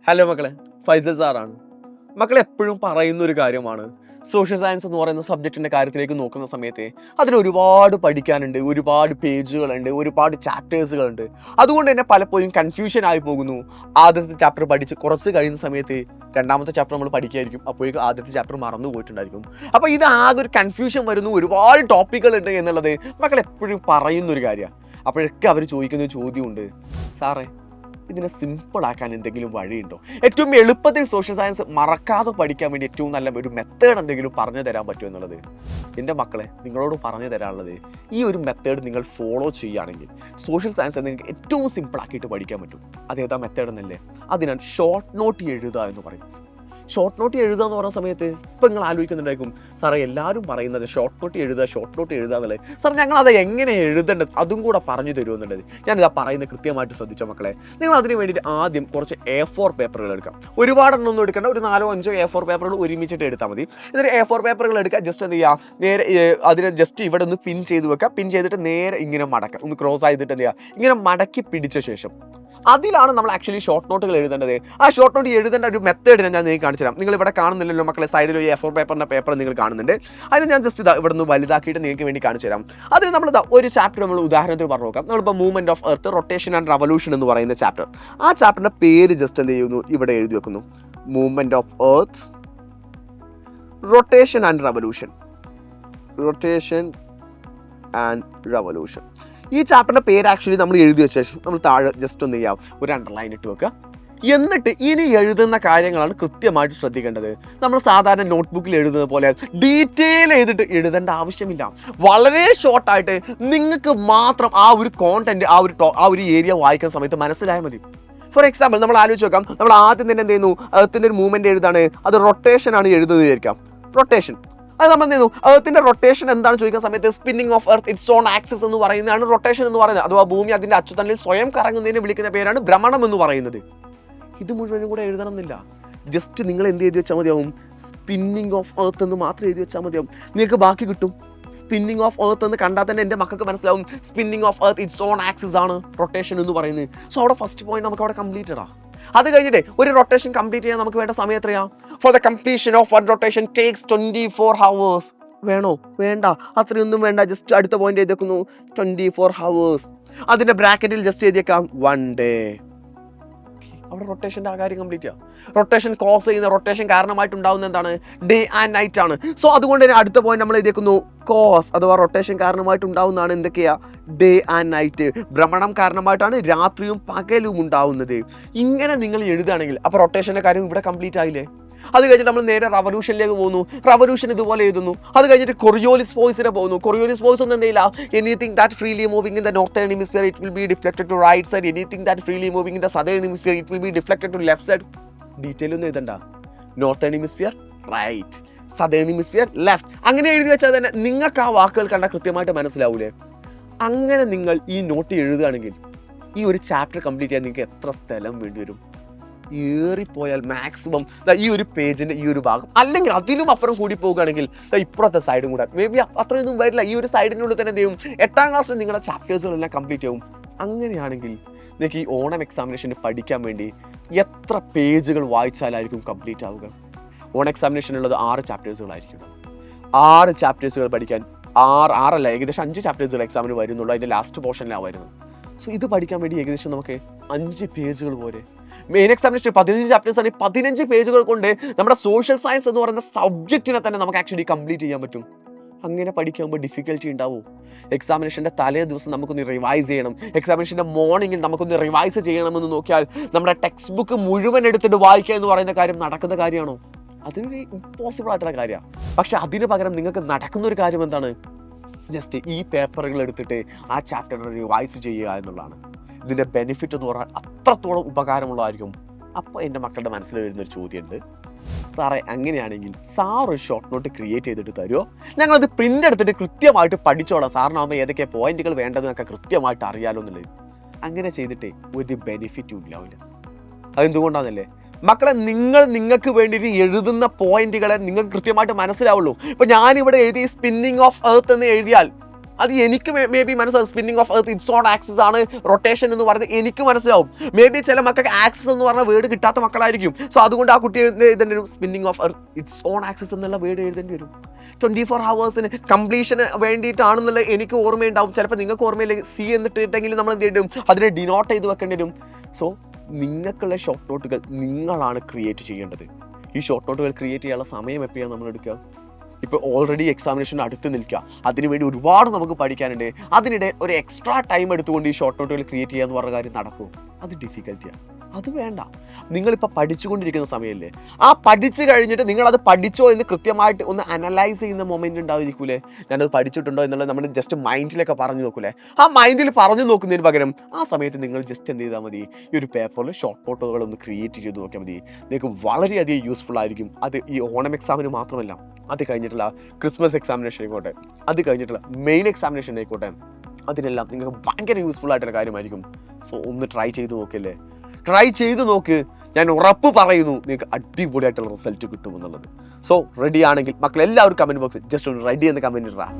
Hello മക്കളെ, ഫൈസൽ സാറാണ്. മക്കളെ എപ്പോഴും പറയുന്ന ഒരു കാര്യമാണ്, സോഷ്യൽ സയൻസ് എന്ന് പറയുന്ന സബ്ജക്റ്റിൻ്റെ കാര്യത്തിലേക്ക് നോക്കുന്ന സമയത്ത് അതിൽ ഒരുപാട് പഠിക്കാനുണ്ട്, ഒരുപാട് പേജുകളുണ്ട്, ഒരുപാട് ചാപ്റ്റേഴ്സുകളുണ്ട്. അതുകൊണ്ട് തന്നെ പലപ്പോഴും കൺഫ്യൂഷൻ ആയി പോകുന്നു. ആദ്യത്തെ ചാപ്റ്റർ പഠിച്ച് കുറച്ച് കഴിയുന്ന സമയത്ത് രണ്ടാമത്തെ ചാപ്റ്റർ നമ്മൾ പഠിക്കായിരിക്കും, അപ്പോഴേക്കും ആദ്യത്തെ ചാപ്റ്റർ മറന്നു പോയിട്ടുണ്ടായിരിക്കും. അപ്പോൾ ഇത് ആകെ ഒരു കൺഫ്യൂഷൻ വരുന്നു, ഒരുപാട് ടോപ്പിക്കുകളുണ്ട് എന്നുള്ളത് മക്കൾ എപ്പോഴും പറയുന്നൊരു കാര്യമാണ്. അപ്പോഴൊക്കെ അവർ ചോദിക്കുന്ന ചോദ്യമുണ്ട്, സാറേ ഇതിനെ സിമ്പിളാക്കാൻ എന്തെങ്കിലും വഴിയുണ്ടോ? ഏറ്റവും എളുപ്പത്തിൽ സോഷ്യൽ സയൻസ് മറക്കാതെ പഠിക്കാൻ വേണ്ടി ഏറ്റവും നല്ല ഒരു മെത്തേഡ് എന്തെങ്കിലും പറഞ്ഞു തരാൻ പറ്റുമോ എന്നുള്ളത്. എൻ്റെ മക്കളെ, നിങ്ങളോട് പറഞ്ഞു തരാനുള്ളത്, ഈ ഒരു മെത്തേഡ് നിങ്ങൾ ഫോളോ ചെയ്യുകയാണെങ്കിൽ സോഷ്യൽ സയൻസ് നിങ്ങൾക്ക് ഏറ്റവും സിമ്പിളാക്കിയിട്ട് പഠിക്കാൻ പറ്റും. അതേതാ മെത്തേഡ് എന്നല്ലേ? അതിനാണ് ഷോർട്ട് നോട്ട് എഴുതുക എന്ന് പറയും. ഷോർട്ട് നോട്ട് എഴുതുക എന്ന് പറയുന്ന സമയത്ത് ഇപ്പം നിങ്ങൾ ആലോചിക്കുന്നുണ്ടായിരിക്കും, സാറേ എല്ലാവരും പറയുന്നത് ഷോർട്ട് നോട്ട് എഴുതുക എന്നുള്ളത്. സാർ ഞങ്ങളത് എങ്ങനെ എഴുതേണ്ടത് അതും കൂടെ പറഞ്ഞു തരുമെന്നുള്ളത് ഞാനിതാ പറയുന്നത് കൃത്യമായിട്ട് ശ്രദ്ധിച്ചോ മക്കളെ. നിങ്ങൾ അതിന് വേണ്ടിയിട്ട് ആദ്യം കുറച്ച് A4 പേപ്പറുകൾ എടുക്കാം. ഒരുപാടെണ്ണം ഒന്നും എടുക്കേണ്ട, ഒരു 4-5 A4 പേപ്പറുകൾ ഒരുമിച്ചിട്ട് എടുത്താൽ മതി. എന്നിട്ട് A4 പേപ്പറുകൾ എടുക്കുക. ജസ്റ്റ് എന്ത് ചെയ്യുക, നേരെ അതിനെ ജസ്റ്റ് ഇവിടെ ഒന്ന് പിൻ ചെയ്ത് വെക്കുക. പിൻ ചെയ്തിട്ട് നേരെ ഇങ്ങനെ മടക്കുക, ഒന്ന് ക്രോസ് ചെയ്തിട്ട് എന്ത് ചെയ്യുക, ഇങ്ങനെ മടക്കി പിടിച്ച ശേഷം അതിലാണ് നമ്മൾ ആക്ച്വലി ഷോർട്ട് നോട്ടുകൾ എഴുതേണ്ടത്. ആ ഷോർട്ട് നോട്ട് എഴുതേണ്ട ഒരു മെത്തേഡിനെ ഞാൻ നിങ്ങൾക്ക് കാണിച്ചു തരാം. നിങ്ങൾ ഇവിടെ കാണുന്നില്ലല്ലോ മക്കളെ, സൈഡിൽ ഒരു A4 പേപ്പറിൻ്റെ പേപ്പർ നിങ്ങൾ കാണുന്നുണ്ട്. അതിന് ഞാൻ ജസ്റ്റ് ഇവിടെ നിന്ന് വലുതാക്കിയിട്ട് നിങ്ങൾക്ക് വേണ്ടി കാണിച്ചു തരാം. അതിന് നമ്മൾ ഒരു ചാപ്റ്റർ നമ്മൾ ഉദാഹരണത്തിന് പറഞ്ഞു നോക്കാം. നമ്മളിപ്പോൾ movement of earth, rotation and revolution എന്ന് പറയുന്ന ചാപ്റ്റർ. ആ ചാപ്റ്ററിൻ്റെ പേര് ജസ്റ്റ് എന്ത് ചെയ്യുന്നു, ഇവിടെ എഴുതി വെക്കുന്നു, movement of earth, rotation and revolution. ഈ ചാപ്റ്ററിൻ്റെ പേര് ആക്ച്വലി നമ്മൾ എഴുതി വെച്ച ശേഷം നമ്മൾ താഴെ ജസ്റ്റ് ഒന്ന് ചെയ്യാം, ഒരു അണ്ടർലൈൻ ഇട്ട് വെക്കുക. എന്നിട്ട് ഇനി എഴുതുന്ന കാര്യങ്ങളാണ് കൃത്യമായിട്ട് ശ്രദ്ധിക്കേണ്ടത്. നമ്മൾ സാധാരണ നോട്ട്ബുക്കിൽ എഴുതുന്ന പോലെ ഡീറ്റെയിൽ ചെയ്തിട്ട് എഴുതേണ്ട ആവശ്യമില്ല. വളരെ ഷോർട്ടായിട്ട് നിങ്ങൾക്ക് മാത്രം ആ ഒരു കോണ്ടന്റ്, ആ ഒരു ഏരിയ വായിക്കുന്ന സമയത്ത് മനസ്സിലായാൽ മതി. ഫോർ എക്സാമ്പിൾ നമ്മൾ ആലോചിച്ച് നോക്കാം, നമ്മൾ ആദ്യം തന്നെ എന്ത് ചെയ്യുന്നു, എർത്തിൻ്റെ ഒരു മൂവ്മെൻറ്റ് എഴുതാണ്, അത് റൊട്ടേഷനാണ് എഴുതുന്നത് വിചാരിക്കാം. റൊട്ടേഷൻ അത് നമ്മൾ എന്ത് ചെയ്യുന്നു, എർത്തിൻ്റെ റൊട്ടേഷൻ എന്താണ് ചോദിക്കുന്ന സമയത്ത് spinning of earth it's on axis എന്ന് പറയുന്നതാണ് റൊട്ടേഷൻ എന്ന് പറയുന്നത്. അഥവാ ഭൂമി അതിൻ്റെ അച്ചുതണ്ടിൽ സ്വയം കറങ്ങുന്നതിനെ വിളിക്കുന്ന പേരാണ് ഭ്രമണം എന്ന് പറയുന്നത്. ഇത് മുഴുവനും കൂടെ എഴുതണമെന്നില്ല. ജസ്റ്റ് നിങ്ങൾ എന്ത് എഴുതി വെച്ചാൽ മതിയാവും, സ്പിന്നിങ് ഓഫ് എർത്ത് എന്ന് മാത്രം എഴുതി വെച്ചാൽ മതിയാവും. നിങ്ങൾക്ക് ബാക്കി കിട്ടും. സ്പിന്നിങ് ഓഫ് എർത്ത് എന്ന് കണ്ടാൽ തന്നെ എൻ്റെ മക്കൾക്ക് മനസ്സിലാവും, spinning of earth it's on axis ആണ് റൊട്ടേഷൻ എന്ന് പറയുന്നത്. സോ അവിടെ ഫസ്റ്റ് പോയിന്റ് നമുക്ക് അവിടെ കംപ്ലീറ്റഡാ. അത് കഴിഞ്ഞിട്ട് ഒരു റൊട്ടേഷൻ കംപ്ലീറ്റ് ചെയ്യാൻ നമുക്ക് വേണ്ട സമയം എത്രയാ? For the completion of one rotation takes 24 hours. വേണോ? വേണ്ട, അത്രയൊന്നും വേണ്ട. ജസ്റ്റ് അടുത്ത പോയിന്റ് എഴുതിയേക്കുന്നു, 24 hours. അതിന്റെ ബ്രാക്കറ്റിൽ ജസ്റ്റ് എഴുതിയേക്കാം 1 day. അവിടെ റൊട്ടേഷൻ്റെ ആ കാര്യം കംപ്ലീറ്റ് ചെയ്യാം. റൊട്ടേഷൻ കോസ് ചെയ്യുന്ന, റൊട്ടേഷൻ കാരണമായിട്ടുണ്ടാകുന്ന എന്താണ്? ഡേ ആൻഡ് നൈറ്റ് ആണ്. സോ അതുകൊണ്ട് തന്നെ അടുത്ത പോയിന്റ് നമ്മൾ എഴുതിയേക്കുന്നു, കോസ് അഥവാ റൊട്ടേഷൻ കാരണമായിട്ടുണ്ടാവുന്നതാണ് എന്തൊക്കെയാ? Day and night. ഭ്രമണം കാരണമായിട്ടാണ് രാത്രിയും പകലും ഉണ്ടാവുന്നത്. ഇങ്ങനെ നിങ്ങൾ എഴുതുകയാണെങ്കിൽ അപ്പോൾ റൊട്ടേഷൻ്റെ കാര്യം ഇവിടെ കംപ്ലീറ്റ് ആയില്ലേ? അത് കഴിഞ്ഞിട്ട് നമ്മൾ നേരെ റവല്യൂഷനിലേക്ക് പോകുന്നു. റവല്യൂഷൻ ഇതുപോലെ എഴുതുന്നു. അത് കഴിഞ്ഞിട്ട് കൊറിയോലിസ് ഫോഴ്സിനെ പോകുന്നു. കൊറിയോലിസ് ഫോഴ്സ് ഒന്നും എന്തെയില്ല, anything that freely moving in the northern hemisphere it will be deflected to right side. Anything that freely moving in the southern hemisphere it will be deflected to left side. Detail ഒന്നും എഴുതണ്ട. Northern hemisphere right, southern hemisphere left. അങ്ങനെ എഴുതി വെച്ചാൽ തന്നെ നിങ്ങൾക്ക് ആ വാക്കുകൾ കണ്ടാൽ കൃത്യമായിട്ട് മനസ്സിലാവൂലേ? അങ്ങനെ നിങ്ങൾ ഈ നോട്ട് എഴുതുകയാണെങ്കിൽ ഈ ഒരു ചാപ്റ്റർ കംപ്ലീറ്റ് ചെയ്യാൻ നിങ്ങൾക്ക് എത്ര സ്ഥലം വേണ്ടി വരും? ഏറിപ്പോയാൽ മാക്സിമം ഈ ഒരു പേജിൻ്റെ ഈ ഒരു ഭാഗം, അല്ലെങ്കിൽ അതിലും അപ്പുറം കൂടി പോകുകയാണെങ്കിൽ ഇപ്പുറത്തെ സൈഡും കൂടെ മേ ബി അത്രയൊന്നും വരില്ല. ഈ ഒരു സൈഡിനുള്ളിൽ തന്നെ എന്ത് ചെയ്യും, 8ാം ക്ലാസ്സിൽ നിങ്ങളുടെ ചാപ്റ്റേഴ്സുകളെല്ലാം കംപ്ലീറ്റ് ആവും. അങ്ങനെയാണെങ്കിൽ നിങ്ങൾക്ക് ഈ ഓണം എക്സാമിനേഷന് പഠിക്കാൻ വേണ്ടി എത്ര പേജുകൾ വായിച്ചാലായിരിക്കും കംപ്ലീറ്റ് ആവുക? ഓൺ എക്സാമിനേഷനുള്ളത് 6 ചാപ്റ്റേഴ്സുകളായിരിക്കും. 6 ചാപ്റ്റേഴ്സുകൾ പഠിക്കാൻ ആറല്ല, ഏകദേശം 5 ചാപ്റ്റേഴ്സുകൾ എക്സാമിന് വരുന്നുള്ളൂ. അതിൻ്റെ ലാസ്റ്റ് പോർഷനിലാണ് വരുന്നത്. സോ ഇത് പഠിക്കാൻ വേണ്ടി ഏകദേശം നമുക്ക് 5 പേജുകൾ പോരെ? മെയിൻ എക്സാമിനേഷൻ 15 ചാപ്റ്റേഴ്സ് ആണ്. 15 പേജുകൾ കൊണ്ട് നമ്മുടെ സോഷ്യൽ സയൻസ് എന്ന് പറയുന്ന സബ്ജക്റ്റിനെ തന്നെ നമുക്ക് ആക്ച്വലി കംപ്ലീറ്റ് ചെയ്യാൻ പറ്റും. അങ്ങനെ പഠിക്കുമ്പോൾ ഡിഫിക്കൽറ്റി ഉണ്ടാവും. എക്സാമിനേഷൻ്റെ തലേ ദിവസം നമുക്കൊന്ന് റിവൈസ് ചെയ്യണം, എക്സാമിനേഷൻ്റെ മോർണിംഗിൽ നമുക്കൊന്ന് റിവൈസ് ചെയ്യണമെന്ന് നോക്കിയാൽ നമ്മുടെ ടെക്സ്റ്റ് ബുക്ക് മുഴുവൻ എടുത്തിട്ട് വായിക്കുക എന്ന് പറയുന്ന കാര്യം നടക്കുന്ന കാര്യമാണോ? അതൊരു ഇമ്പോസിബിൾ ആയിട്ടുള്ള കാര്യമാണ്. പക്ഷെ അതിന് പകരം നിങ്ങൾക്ക് നടക്കുന്നൊരു കാര്യം എന്താണ്? ജസ്റ്റ് ഈ പേപ്പറുകൾ എടുത്തിട്ട് ആ ചാപ്റ്റർ റിവൈസ് ചെയ്യുക എന്നുള്ളതാണ്. ഇതിൻ്റെ ബെനിഫിറ്റ് എന്ന് പറഞ്ഞാൽ അത്രത്തോളം ഉപകാരമുള്ളതായിരിക്കും. അപ്പോൾ എൻ്റെ മക്കളുടെ മനസ്സിൽ വരുന്നൊരു ചോദ്യമുണ്ട്, സാറേ അങ്ങനെയാണെങ്കിൽ സാർ ഒരു ഷോർട്ട് നോട്ട് ക്രിയേറ്റ് ചെയ്തിട്ട് തരുമോ? ഞങ്ങളത് പ്രിൻ്റ് എടുത്തിട്ട് കൃത്യമായിട്ട് പഠിച്ചോളാം, സാറിനാകുമ്പോൾ ഏതൊക്കെ പോയിന്റുകൾ വേണ്ടതെന്നൊക്കെ കൃത്യമായിട്ട് അറിയാലോ എന്നുള്ളത്. അങ്ങനെ ചെയ്തിട്ടേ ഒരു ബെനിഫിറ്റും ഇല്ലാവില്ല. അതെന്തുകൊണ്ടാണെന്നല്ലേ? മക്കളെ, നിങ്ങൾക്ക് വേണ്ടിയിട്ട് എഴുതുന്ന പോയിന്റുകളെ നിങ്ങൾക്ക് കൃത്യമായിട്ട് മനസ്സിലാവുള്ളൂ. ഇപ്പോൾ ഞാനിവിടെ എഴുതി സ്പിന്നിങ് ഓഫ് എർത്ത് എന്ന് എഴുതിയാൽ അത് എനിക്ക് മേ ബി മനസ്സിലാവും. Spinning of earth it's on axis ആണ് റൊട്ടേഷൻ എന്ന് പറയുന്നത് എനിക്ക് മനസ്സിലാവും. മേ ബി ചില മക്കൾക്ക് ആക്സിസ് എന്ന് പറഞ്ഞ വേർഡ് കിട്ടാത്ത മക്കളായിരിക്കും. സോ അതുകൊണ്ട് ആ കുട്ടി എഴുതേണ്ടി വരും spinning of earth it's on axis എന്നുള്ള വേർഡ് എഴുതേണ്ടി വരും. 24 hours കംപ്ലീഷന് വേണ്ടിയിട്ടാണെന്നുള്ള എനിക്ക് ഓർമ്മയുണ്ടാവും. ചിലപ്പോൾ നിങ്ങൾക്ക് ഓർമ്മയില്ലെങ്കിൽ സി എന്നിട്ടിട്ടെങ്കിലും നമ്മൾ എന്ത് ചെയ്യും, അതിനെ ഡിനോട്ട് ചെയ്ത് വെക്കേണ്ടി വരും. സോ നിങ്ങൾക്കുള്ള ഷോർട്ട് നോട്ടുകൾ നിങ്ങളാണ് ക്രിയേറ്റ് ചെയ്യേണ്ടത്. ഈ ഷോർട്ട് നോട്ടുകൾ ക്രിയേറ്റ് ചെയ്യാനുള്ള സമയം എപ്പോഴാണ് നമ്മൾ എടുക്കുക? ഇപ്പോൾ ഓൾറെഡി എക്സാമിനേഷൻ അടുത്ത് നിൽക്കുക, അതിനുവേണ്ടി ഒരുപാട് നമുക്ക് പഠിക്കാനുണ്ട്. അതിനിടെ ഒരു എക്സ്ട്രാ ടൈം എടുത്തുകൊണ്ട് ഈ ഷോർട്ട് നോട്ടുകൾ ക്രിയേറ്റ് ചെയ്യുക എന്ന് പറഞ്ഞ കാര്യം നടക്കും? അത് ഡിഫിക്കൽറ്റിയാണ്. അത് വേണ്ട. നിങ്ങളിപ്പോൾ പഠിച്ചുകൊണ്ടിരിക്കുന്ന സമയമല്ലേ, ആ പഠിച്ചു കഴിഞ്ഞിട്ട് നിങ്ങളത് പഠിച്ചോ എന്ന് കൃത്യമായിട്ട് ഒന്ന് അനലൈസ് ചെയ്യുന്ന മൊമെൻറ്റ് ഉണ്ടായിരിക്കൂലേ? ഞാനത് പഠിച്ചിട്ടുണ്ടോ എന്നുള്ളത് നമ്മൾ ജസ്റ്റ് മൈൻഡിലൊക്കെ പറഞ്ഞു നോക്കൂലേ? ആ മൈൻഡിൽ പറഞ്ഞു നോക്കുന്നതിന് പകരം ആ സമയത്ത് നിങ്ങൾ ജസ്റ്റ് എന്ത് ചെയ്താൽ മതി, ഈ ഒരു പേപ്പറിൽ ഷോർട്ട് നോട്ടുകൾ ഒന്ന് ക്രിയേറ്റ് ചെയ്ത് നോക്കിയാൽ മതി. നിങ്ങൾക്ക് വളരെയധികം യൂസ്ഫുൾ ആയിരിക്കും. അത് ഈ ഓണം എക്സാമിന് മാത്രമല്ല, അത് കഴിഞ്ഞിട്ടുള്ള ക്രിസ്മസ് എക്സാമിനേഷൻ ആയിക്കോട്ടെ, അത് കഴിഞ്ഞിട്ടുള്ള മെയിൻ എക്സാമിനേഷൻ ആയിക്കോട്ടെ, അതിനെല്ലാം നിങ്ങൾക്ക് ഭയങ്കര യൂസ്ഫുൾ ആയിട്ടുള്ള കാര്യമായിരിക്കും. സോ ഒന്ന് ട്രൈ ചെയ്ത് നോക്കില്ലേ? ട്രൈ ചെയ്ത് നോക്ക്. ഞാൻ ഉറപ്പ് പറയുന്നു നിങ്ങൾക്ക് അടിപൊളിയായിട്ടുള്ള റിസൾട്ട് കിട്ടുമെന്നുള്ളത്. സോ റെഡി ആണെങ്കിൽ മക്കളെല്ലാവരും കമൻറ്റ് ബോക്സിൽ ജസ്റ്റ് ഒന്ന് റെഡി എന്ന് കമൻറ്റ് ഇടാം.